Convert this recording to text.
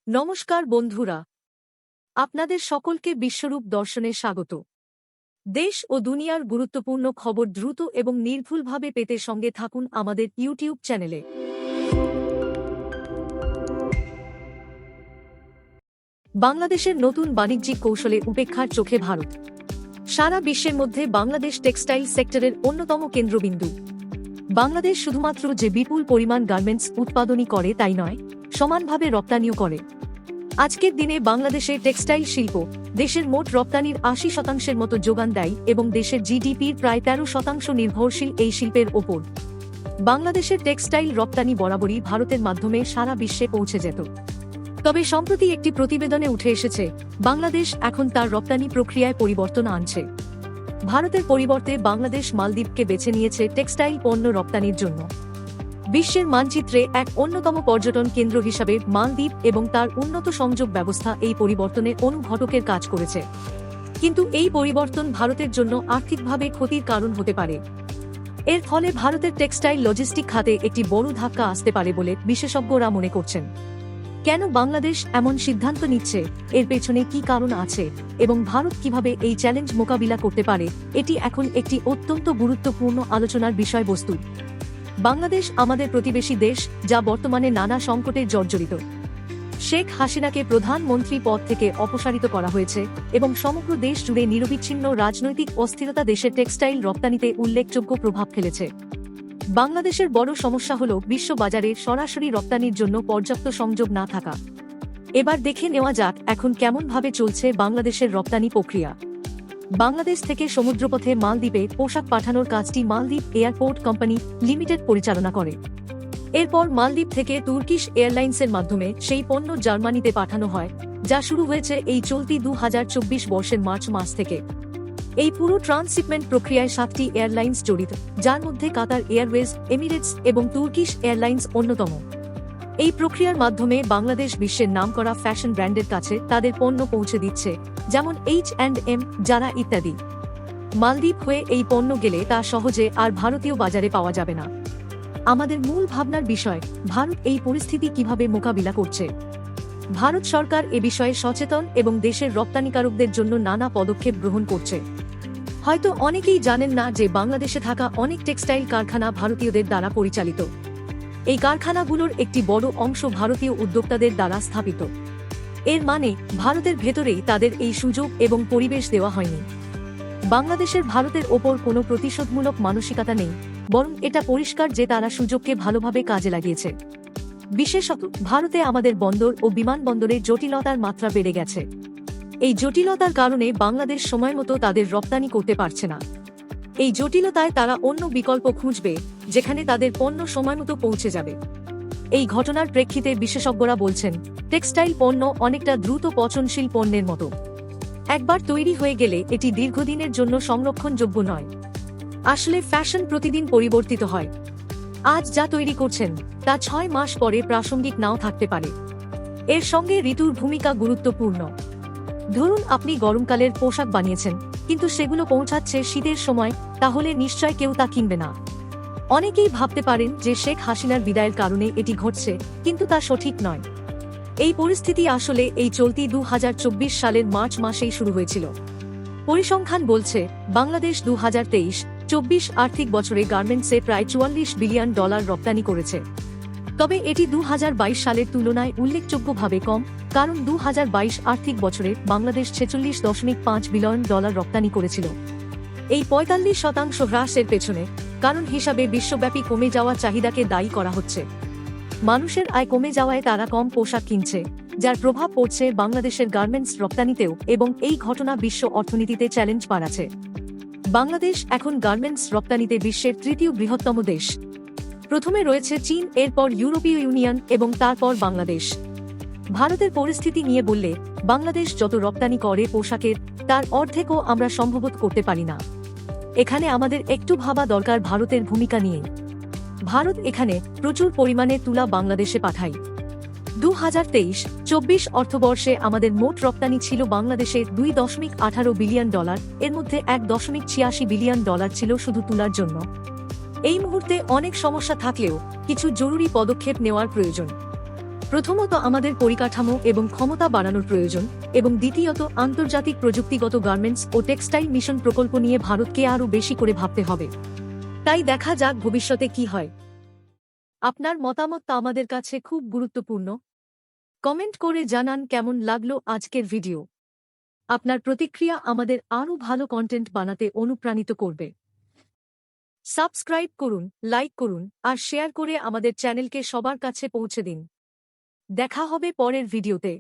নমস্কার বন্ধুরা, আপনাদের সকলকে বিশ্বরূপ দর্শনে স্বাগত। দেশ ও দুনিয়ার গুরুত্বপূর্ণ খবর দ্রুত এবং নির্ভুলভাবে পেতে সঙ্গে থাকুন আমাদের ইউটিউব চ্যানেলে। বাংলাদেশের নতুন বাণিজ্যিক কৌশলে উপেক্ষার চোখে ভারত। সারা বিশ্বের মধ্যে বাংলাদেশ টেক্সটাইল সেক্টরের অন্যতম কেন্দ্রবিন্দু। বাংলাদেশ শুধুমাত্র যে বিপুল পরিমাণ গার্মেন্টস উৎপাদনই করে তাই নয়, সমানভাবে রপ্তানিও করে। আজকের দিনে বাংলাদেশের টেক্সটাইল শিল্প দেশের মোট রপ্তানির ৮০% মতো যোগান দেয় এবং দেশের জিডিপির প্রায় ১৩% নির্ভরশীল এই শিল্পের ওপর। বাংলাদেশের টেক্সটাইল রপ্তানি বরাবরই ভারতের মাধ্যমে সারা বিশ্বে পৌঁছে যেত। তবে সম্প্রতি একটি প্রতিবেদনে উঠে এসেছে, বাংলাদেশ এখন তার রপ্তানি প্রক্রিয়ায় পরিবর্তন আনছে। ভারতের পরিবর্তে বাংলাদেশ মালদ্বীপকে বেছে নিয়েছে টেক্সটাইল পণ্য রপ্তানির জন্য। বিশ্বের মানচিত্রে এক অন্যতম পর্যটন কেন্দ্র হিসাবে মালদ্বীপ এবং তার উন্নত সংযোগ ব্যবস্থা এই পরিবর্তনে অনুঘটকের কাজ করেছে। কিন্তু এই পরিবর্তন ভারতের জন্য আর্থিকভাবে ক্ষতির কারণ হতে পারে। এর ফলে ভারতের টেক্সটাইল লজিস্টিক খাতে একটি বড় ধাক্কা আসতে পারে বলে বিশেষজ্ঞরা মনে করছেন। কেন বাংলাদেশ এমন সিদ্ধান্ত নিচ্ছে, এর পেছনে কি কারণ আছে এবং ভারত কিভাবে এই চ্যালেঞ্জ মোকাবিলা করতে পারে, এটি এখন একটি অত্যন্ত গুরুত্বপূর্ণ আলোচনার বিষয়বস্তু। বাংলাদেশ আমাদের প্রতিবেশী দেশ, যা বর্তমানে নানা সংকটে জর্জরিত। শেখ হাসিনাকে প্রধানমন্ত্রী পদ থেকে অপসারিত করা হয়েছে এবং সমগ্র দেশ জুড়ে নিরবিচ্ছিন্ন রাজনৈতিক অস্থিরতা দেশের টেক্সটাইল রপ্তানিতে উল্লেখযোগ্য প্রভাব ফেলেছে। বাংলাদেশের বড় সমস্যা হল বিশ্ব বাজারে সরাসরি রপ্তানির জন্য পর্যাপ্ত সংযোগ না থাকা। এবার দেখে নেওয়া যাক এখন কেমনভাবে চলছে বাংলাদেশের রপ্তানি প্রক্রিয়া। বাংলাদেশ থেকে সমুদ্রপথে মালদ্বীপে পোশাক পাঠানোর কাজটি মালদ্বীপ এয়ারপোর্ট কোম্পানি লিমিটেড পরিচালনা করে। এরপর মালদ্বীপ থেকে তুর্কিশ এয়ারলাইন্সের মাধ্যমে সেই পণ্য জার্মানিতে পাঠানো হয়, যা শুরু হয়েছে এই চলতি ২০২৪ বর্ষের মার্চ মাস থেকে। এই পুরো ট্রান্সশিপমেন্ট প্রক্রিয়ায় ৭টি এয়ারলাইন্স জড়িত, যার মধ্যে কাতার এয়ারওয়েজ, এমিরেটস এবং তুর্কিশ এয়ারলাইন্স অন্যতম। এই প্রক্রিয়ার মাধ্যমে বাংলাদেশ বিশ্বের নামকরা ফ্যাশন ব্র্যান্ডের কাছে তাদের পণ্য পৌঁছে দিচ্ছে, যেমন H&M, জারা ইত্যাদি। মালদ্বীপ হয়ে এই পণ্য গেলে তা সহজে আর ভারতীয় বাজারে পাওয়া যাবে না। আমাদের মূল ভাবনার বিষয়, ভারত এই পরিস্থিতি কিভাবে মোকাবিলা করছে। ভারত সরকার এ বিষয়ে সচেতন এবং দেশের রপ্তানিকারকদের জন্য নানা পদক্ষেপ গ্রহণ করছে। হয়তো অনেকেই জানেন না যে বাংলাদেশে থাকা অনেক টেক্সটাইল কারখানা ভারতীয়দের দ্বারা পরিচালিত। এই কারখানাগুলোর একটি বড় অংশ ভারতীয় উদ্যোক্তাদের দ্বারা স্থাপিত। এর মানে ভারতের ভেতরেই তাদের এই সুযোগ এবং পরিবেশ দেওয়া হয়নি। বাংলাদেশের ভারতের ওপর কোনো প্রতিশোধমূলক মানসিকতা নেই, বরং এটা পরিষ্কার যে তারা সুযোগকে ভালোভাবে কাজে লাগিয়েছে। বিশেষত ভারতে আমাদের বন্দর ও বিমানবন্দরে জটিলতার মাত্রা বেড়ে গেছে। এই জটিলতার কারণে বাংলাদেশ সময়মতো তাদের রপ্তানি করতে পারছে না। এই জটিলতায় তারা অন্য বিকল্প খুঁজবে, যেখানে তাদের পণ্য সময়মতো পৌঁছে যাবে। এই ঘটনার প্রেক্ষিতে বিশেষজ্ঞরা বলছেন, টেক্সটাইল পণ্য অনেকটা দ্রুত পচনশীল পণ্যের মতো। একবার তৈরি হয়ে গেলে এটি দীর্ঘদিনের জন্য সংরক্ষণযোগ্য নয়। আসলে ফ্যাশন প্রতিদিন পরিবর্তিত হয়। আজ যা তৈরি করছেন তা ৬ মাস পরে প্রাসঙ্গিক নাও থাকতে পারে। এর সঙ্গে ঋতুর ভূমিকা গুরুত্বপূর্ণ। ধরুন আপনি গরমকালের পোশাক বানিয়েছেন, কিন্তু সেগুলো পৌঁছাচ্ছে শীতের সময়, তাহলে নিশ্চয় কেউ তা কিনবে না। অনেকেই ভাবতে পারেন যে শেখ হাসিনার বিদায়ের কারণে এটি ঘটছে, কিন্তু তা সঠিক নয়। এই পরিস্থিতি আসলে এই চলতি ২০২৪ সালের মার্চ মাসেই শুরু হয়েছিল। পরিসংখ্যান বলছে, বাংলাদেশ ২০২৩-২৪ আর্থিক বছরে গার্মেন্টসে প্রায় $৪৪ বিলিয়ন রপ্তানি করেছে। তবে এটি ২০২২ সালের তুলনায় উল্লেখযোগ্যভাবে কম, কারণ ২০২২ আর্থিক বছরে বাংলাদেশ $৪৬.৫ বিলিয়ন রপ্তানি করেছিল। এই ৪৫% হ্রাসের পেছনে কারণ হিসাবে বিশ্বব্যাপী কমে যাওয়া চাহিদাকে দায়ী করা হচ্ছে। মানুষের আয় কমে যাওয়ায় তারা কম পোশাক কিনছে, যার প্রভাব পড়ছে বাংলাদেশের গার্মেন্টস রপ্তানিতেও, এবং এই ঘটনা বিশ্ব অর্থনীতিতে চ্যালেঞ্জ বাড়াচ্ছে। বাংলাদেশ এখন গার্মেন্টস রপ্তানিতে বিশ্বের ৩য় বৃহত্তম দেশ। প্রথমে রয়েছে চীন, এরপর ইউরোপীয় ইউনিয়ন এবং তারপর বাংলাদেশ। ভারতের পরিস্থিতি নিয়ে বললে, বাংলাদেশ যত রপ্তানি করে পোশাকের, তার অর্ধেকও আমরা সম্ভবত করতে পারি না। এখানে আমাদের একটু ভাবা দরকার ভারতের ভূমিকা নিয়ে। ভারত এখানে প্রচুর পরিমাণে তুলা বাংলাদেশে পাঠায়। ২০২৩-২৪ অর্থবর্ষে আমাদের মোট রপ্তানি ছিল বাংলাদেশে $২.১৮ বিলিয়ন, এর মধ্যে $১.৮৬ বিলিয়ন ছিল শুধু তুলার জন্য। এই মুহূর্তে অনেক সমস্যা থাকলেও কিছু জরুরি পদক্ষেপ নেওয়ার প্রয়োজন। প্রথমত আমাদের পরিকাঠামো এবং ক্ষমতা বাড়ানোর প্রয়োজন, এবং দ্বিতীয়ত আন্তর্জাতিক প্রযুক্তিগত গার্মেন্টস ও টেক্সটাইল মিশন প্রকল্প নিয়ে ভারতকে আরও বেশি করে ভাবতে হবে। তাই দেখা যাক ভবিষ্যতে কি হয়। আপনার মতামত আমাদের কাছে খুব গুরুত্বপূর্ণ। কমেন্ট করে জানান কেমন লাগলো আজকের ভিডিও। আপনার প্রতিক্রিয়া আমাদের আরও ভালো কন্টেন্ট বানাতে অনুপ্রাণিত করবে। সাবস্ক্রাইব করুন, লাইক করুন আর শেয়ার করে আমাদের চ্যানেলকে সবার কাছে পৌঁছে দিন। দেখা হবে পরের ভিডিওতে।